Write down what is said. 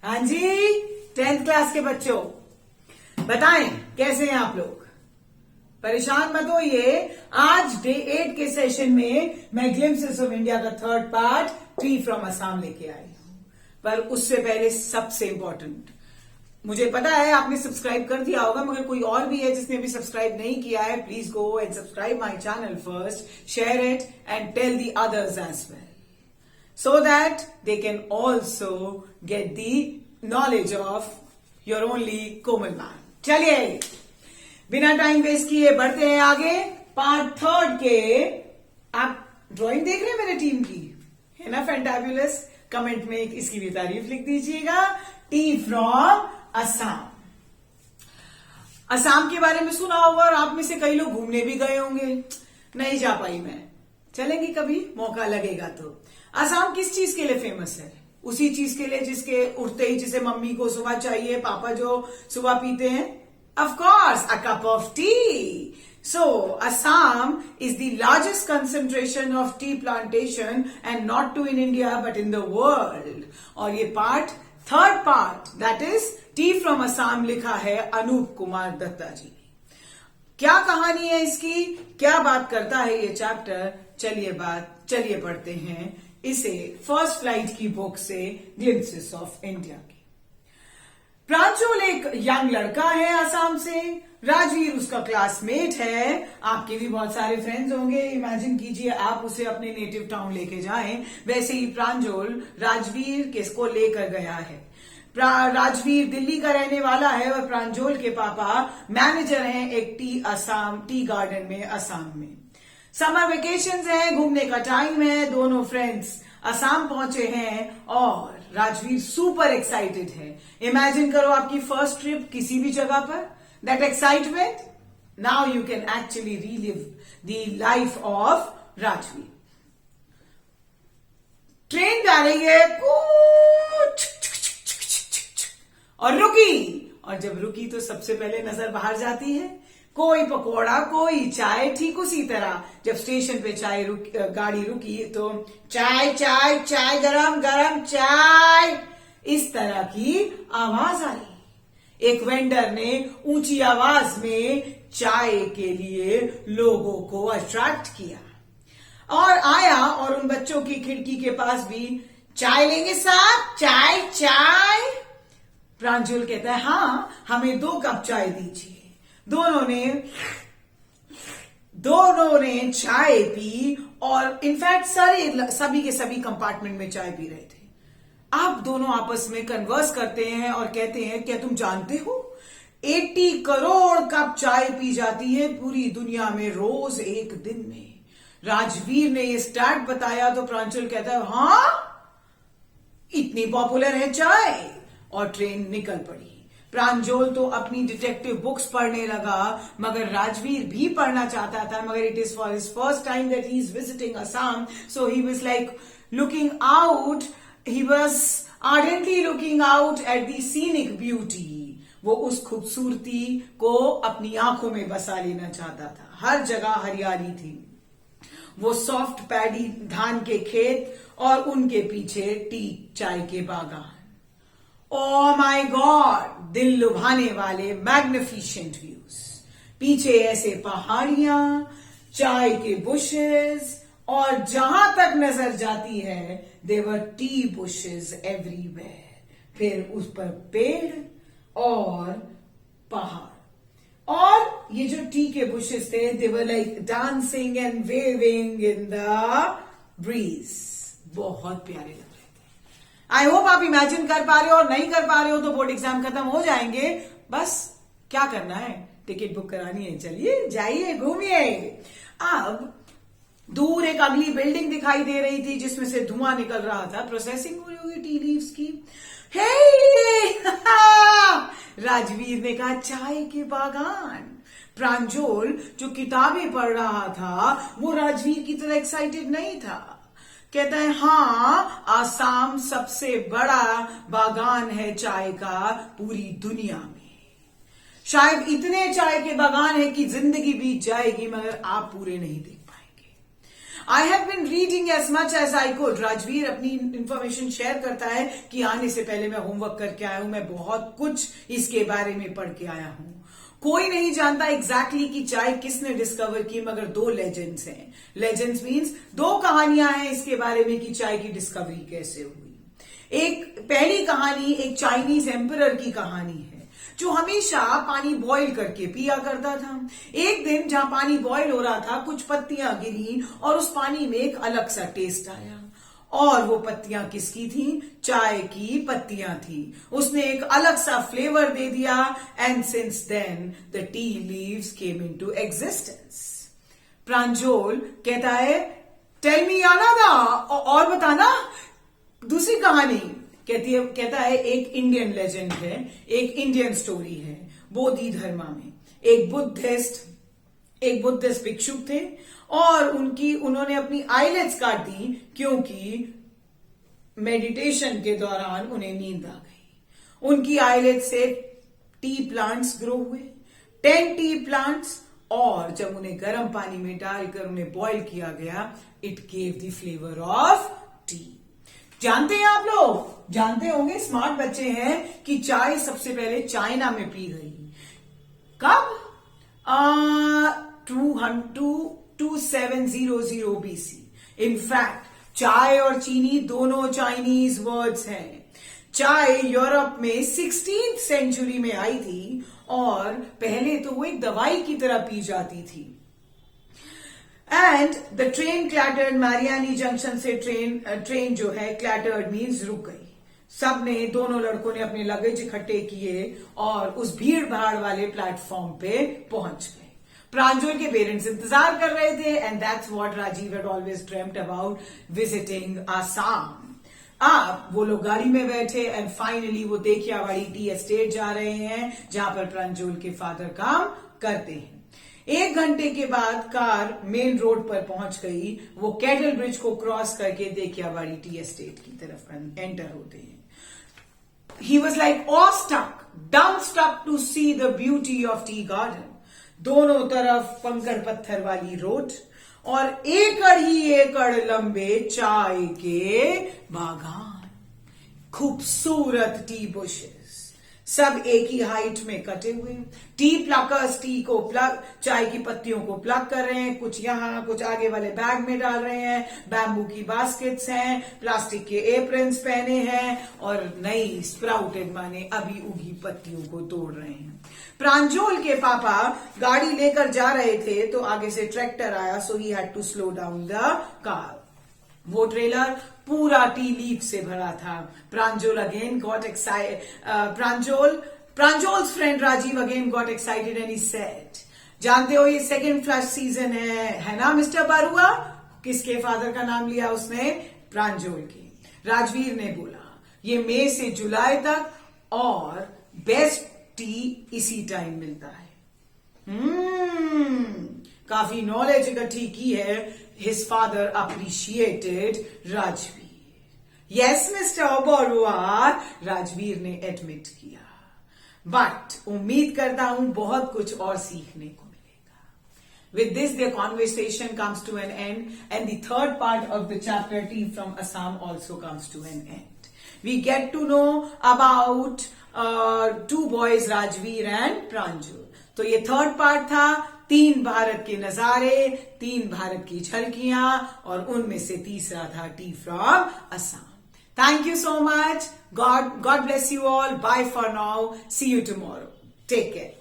हाँ जी, 10th class के बच्चों बताएं कैसे हैं आप लोग। परेशान मत होइए। आज डे 8 के सेशन में मैं ग्लिम्पसेस ऑफ इंडिया का third part tree from Assam लेके आई हूं। पर उससे पहले सबसे इंपॉर्टेंट, मुझे पता है आपने सब्सक्राइब कर दिया होगा, मगर कोई और भी है जिसने भी सब्सक्राइब नहीं किया है, please go and subscribe my channel first, share it and tell the others as well, so that they can also get the knowledge of your only Komal ma'am. चलिए बिना टाइम वेस्ट किए बढ़ते हैं आगे। Part third के आप drawing देख रहे हैं मेरे टीम की, है ना फैंटाबुलस। कमेंट में इसकी भी तारीफ लिख दीजिएगा। T from Assam. असम के बारे में सुना होगा और आप में से कई लोग घूमने भी गए होंगे। नहीं जा पाई मैं, चलेंगे कभी मौका लगेगा तो। असम किस चीज के लिए फेमस है? उसी चीज के लिए जिसके उठते ही जिसे मम्मी को सुबह चाहिए, पापा जो सुबह पीते हैं, of course a cup of tea. So Assam is the largest concentration of tea plantation and not to in India but in the world. और ये third part that is tea from Assam लिखा है अनूप कुमार दत्ता जी ने। क्या कहानी है इसकी, क्या बात करता है ये चैप्टर, चलिए पढ़ते हैं इसे फर्स्ट फ्लाइट की बुक से, ग्लिम्पसेस ऑफ इंडिया की। प्रांजल एक यंग लड़का है असम से। राजवीर उसका क्लासमेट है। आपके भी बहुत सारे फ्रेंड्स होंगे। इमेजिन कीजिए आप उसे अपने नेटिव टाउन लेके जाएं, वैसे ही प्रांजल राजवीर किसको लेकर गया है। राजवीर दिल्ली का रहने वाला है और प्रांजल के पापा मैनेजर हैं एक टी गार्डन में असम में। समर वेकेशंस है, घूमने का टाइम है। दोनों फ्रेंड्स असम पहुंचे हैं और राजवीर सुपर एक्साइटेड है। इमेजिन करो आपकी फर्स्ट ट्रिप किसी भी जगह पर, that excitement. Now you can actually relive the life of Rajveer. Train जा रही है और रुकी, और जब रुकी तो सबसे पहले नजर बाहर जाती है। कोई पकोड़ा, कोई चाय। ठीक उसी तरह जब स्टेशन पे गाड़ी रुकी तो चाय चाय चाय, गरम गरम चाय, इस तरह की आवाज आई। एक वेंडर ने ऊंची आवाज में चाय के लिए लोगों को अट्रैक्ट किया और आया और उन बच्चों की खिड़की के पास भी, चाय लेंगे साहब, चाय चाय। प्रांजल कहता है हाँ, हमें 2 कप चाय दीजिए। दोनों ने चाय पी और इनफैक्ट सभी के सभी कंपार्टमेंट में चाय पी रहे थे। अब दोनों आपस में कन्वर्स करते हैं और कहते हैं, क्या तुम जानते हो 80 करोड़ कप चाय पी जाती है पूरी दुनिया में रोज एक दिन में। राजवीर ने ये स्टैट बताया तो प्रांजल कहता है हाँ, इतनी पॉपुलर है चाय। और ट्रेन निकल पड़ी। प्रांजल तो अपनी डिटेक्टिव बुक्स पढ़ने लगा, मगर राजवीर भी पढ़ना चाहता था, मगर it is for his first time that he is visiting Assam, so he was like looking out, he was ardently looking out at the scenic beauty. वो उस खूबसूरती को अपनी आंखों में बसा लेना चाहता था। हर जगह हरियाली थी, वो सॉफ्ट पैडी धान के खेत और उनके पीछे टी चाय के बागान। ओह माय गॉड, दिल लुभाने वाले मैग्निफिशेंट व्यूज। पीछे ऐसे पहाड़ियां, चाय के बुशेस और जहां तक नजर जाती है देवर टी बुशेस एवरीवेयर। फिर उस पर पेड़ और पहाड़, और ये जो टी के बुशेस थे they were like dancing and waving in the breeze. बहुत प्यारे लग रहे थे। आई होप आप इमेजिन कर पा रहे हो, और नहीं कर पा रहे हो तो बोर्ड एग्जाम खत्म हो जाएंगे। बस क्या करना है, टिकट बुक करानी है, चलिए जाइए घूमिए। अब दूर एक अगली बिल्डिंग दिखाई दे रही थी जिसमें से धुआं निकल रहा था। प्रोसेसिंग हो रही होगी टी लीव्स की। हे राजवीर ने कहा, चाय के बागान। प्रांजल जो किताबें पढ़ रहा था वो राजवीर की तरह एक्साइटेड नहीं था। कहता है हाँ, आसाम सबसे बड़ा बागान है चाय का पूरी दुनिया में। शायद इतने चाय के बागान है कि जिंदगी बीत जाएगी मगर आप पूरे नहीं देख पाएंगे। I have been reading as much as I could. Rajveer अपनी इंफॉर्मेशन शेयर करता है कि आने से पहले मैं होमवर्क करके आया हूं, मैं बहुत कुछ इसके बारे में पढ़ के आया हूं। कोई नहीं जानता एग्जैक्टली कि चाय किसने डिस्कवर की, मगर दो लेजेंड्स हैं। लेजेंड्स मीन्स दो कहानियां हैं इसके बारे में कि चाय की डिस्कवरी कैसे हुई। एक पहली कहानी एक चाइनीज एम्परर की कहानी है जो हमेशा पानी बॉईल करके पिया करता था। एक दिन जहां पानी बॉईल हो रहा था, कुछ पत्तियां गिरी और उस पानी में एक अलग सा टेस्ट आया। और वो पत्तियां किसकी थी? चाय की पत्तियां थी। उसने एक अलग सा फ्लेवर दे दिया and since then the tea leaves came into existence. Pranjol कहता है टेल मी अनदर, और बताना दूसरी कहानी। कहता है एक इंडियन लेजेंड है, एक इंडियन स्टोरी है। बोधि धर्मा में एक बुद्धिस्ट भिक्षुक थे और उन्होंने अपनी आईलेट्स काट दी क्योंकि मेडिटेशन के दौरान उन्हें नींद आ गई। उनकी आईलेट्स से टी प्लांट्स ग्रो हुए, 10 टी प्लांट्स, और जब उन्हें गर्म पानी में डालकर उन्हें बॉईल किया गया, it gave the flavour of T. जानते हैं आप लोग, जानते होंगे, स्मार्ट बच्चे हैं, कि चाय सबसे पहले चाइना में पी गई। कब? 2700 BC। इनफैक्ट चाय और चीनी दोनों चाइनीज वर्ड्स हैं। चाय यूरोप में 16th सेंचुरी में आई थी और पहले तो वो एक दवाई की तरह पी जाती थी। एंड द ट्रेन क्लैटर्ड, मैरियानी जंक्शन से ट्रेन जो है क्लैटर्ड मीन्स रुक गई। सबने, दोनों लड़कों ने अपने लगेज इकट्ठे किए और उस भीड़ भाड़ वाले प्लेटफॉर्म पे पहुंच गए। प्रांजल के पेरेंट्स इंतजार कर रहे थे and that's what Rajiv had always dreamed about, visiting Assam. वो लोग गाड़ी में बैठे एंड फाइनली वो देखियावाड़ी टी एस्टेट जा रहे हैं जहां पर प्रांजल के फादर काम करते हैं। 1 घंटे के बाद कार मेन रोड पर पहुंच गई। वो कैटल ब्रिज को क्रॉस करके देखियावाड़ी टी एस्टेट की तरफ एंटर होते हैं। He was like awestruck, dumbstruck to see the beauty of tea garden. दोनों तरफ कंकड़ पत्थर वाली रोड और एकड़ ही एकड़ लंबे चाय के बागान, खूबसूरत टी बुशेस, सब एक ही हाइट में कटे हुए। टी प्लकर्स चाय की पत्तियों को प्लक कर रहे हैं, कुछ यहां कुछ आगे वाले बैग में डाल रहे हैं। बैम्बू की बास्केट्स हैं, प्लास्टिक के एप्रन्स पहने हैं और नई स्प्राउटेड माने अभी उगी पत्तियों को तोड़ रहे हैं। प्रांजल के पापा गाड़ी लेकर जा रहे थे तो आगे से ट्रैक्टर आया, so he had to slow down the car. वो ट्रेलर पूरा टी लीफ से भरा था। Pranjal again got excited, Pranjal's friend Rajiv again got excited and he said, जानते हो ये सेकंड फ्लश सीजन है ना मिस्टर बरुआ? किसके फादर का नाम लिया उसने? प्रांजल के। राजवीर ने बोला ये मई से जुलाई तक और बेस्ट टी इसी टाइम मिलता है। काफी नॉलेज इकट्ठी की है। His father appreciated Rajveer. Yes mister Barua, Rajveer ने एडमिट किया, बट उम्मीद करता हूं बहुत कुछ और सीखने को मिलेगा। With this, their conversation comes to an end, and the third part of the chapter Tea from Assam also comes to an end. We get to know about two boys, Rajveer and Pranjal. तो ये third part था। 3 भारत के नजारे, 3 भारत की झलकियां और उनमें से तीसरा था T from Assam. Thank you so much. God bless you all. Bye for now. See you tomorrow. Take care.